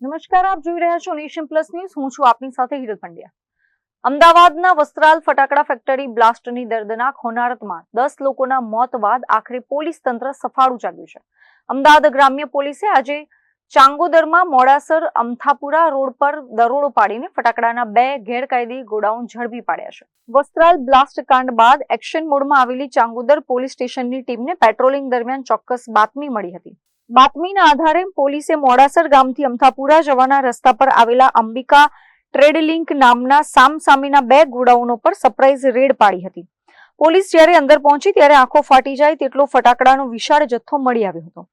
નમસ્કાર, આપ જોઈ રહ્યા છો નેશન પ્લસ ન્યૂઝ. હું છું આપની સાથે હિરલ પંડ્યા. અમદાવાદના વસ્ત્રાલ ફટાકડા ફેક્ટરી બ્લાસ્ટની દર્દનાક હોનારતમાં 10 લોકોના મોત બાદ આખરે પોલીસ તંત્ર સફાળું જાગ્યું છે. અમદાવાદ ગ્રામ્ય પોલીસે આજે ચાંગોદરમાં મોડાસર અમથાપુરા રોડ પર દરોડો પાડીને ફટાકડાના 2 ગેરકાયદે ગોડાઉન ઝડપી પાડ્યા છે. વસ્ત્રાલ બ્લાસ્ટ કાંડ બાદ એક્શન મોડમાં આવેલી ચાંગોદર પોલીસ સ્ટેશનની ટીમને પેટ્રોલિંગ દરમિયાન ચોક્કસ બાતમી મળી હતી. બાતમીના આધારે પોલીસે મોડાસર ગામથી અમથાપુરા જવાના રસ્તા પર આવેલા અંબિકા ટ્રેડલિંક નામના સામસામેના 2 ગોડાઉનો પર સરપ્રાઇઝ રેડ પાડી હતી. પોલીસ જ્યારે અંદર પહોંચી ત્યારે આંખો ફાટી જાય તેટલો ફટાકડાનો વિશાળ જથ્થો મળી આવ્યો હતો.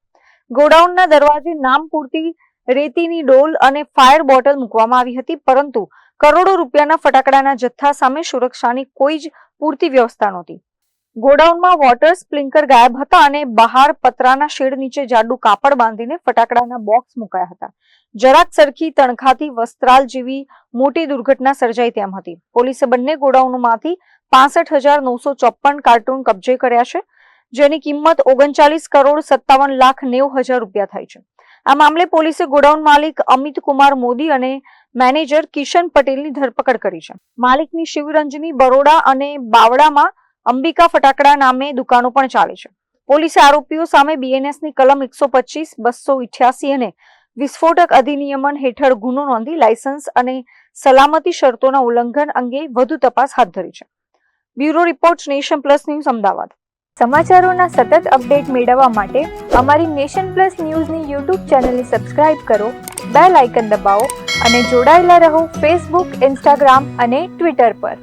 ગોડાઉનના દરવાજે નામ પૂરતી રેતીની ડોલ અને ફાયર બોટલ મૂકવામાં આવી હતી, પરંતુ કરોડો રૂપિયાના ફટાકડાના જથ્થા સામે સુરક્ષાની કોઈ જ પૂરતી વ્યવસ્થા નહોતી. ગોડાઉનમાં વોટર સ્પ્રિંકલર ગાયબ હતા અને બહાર પતરાના શેડ નીચે જાડું કાપડ બાંધીને ફટાકડાના બોક્સ મુકાયા હતા. જરાક સરખી તણખાથી વસ્ત્રાલ જેવી મોટી દુર્ઘટના સર્જાઈ તેમ હતી. પોલીસે બંને ગોડાઉનોમાંથી 65,954 કાર્ટૂન કબજે કર્યા છે, જેની કિંમત 39,57,90,000 રૂપિયા થાય છે. આ મામલે પોલીસે ગોડાઉન માલિક અમિત કુમાર મોદી અને મેનેજર કિશન પટેલની ધરપકડ કરી છે. માલિકની શિવરંજની બરોડા અને બાવડામાં અંબિકા ફટાકડા નામે દુકાનો પણ ચાલે છે. પોલીસે આરોપીઓ સામે બીએનએસની કલમ 125, 288 અને વિસ્ફોટક અધિનિયમન હેઠળ ગુનો નોંધી લાયસન્સ અને સલામતી શરતોના ઉલ્લંઘન અંગે વધુ તપાસ હાથ ધરી છે. Bureau report, nation plus news, Ahmedabad. સમાચારોના સતત અપડેટ મેળવવા માટે અમારી નેશન પ્લસ ન્યૂઝની યુટ્યુબ ચેનલને સબસ્ક્રાઇબ કરો, બેલ આઇકન દબાવો અને જોડાયેલા રહો ફેસબુક, ઇન્સ્ટાગ્રામ અને ટ્વિટર પર.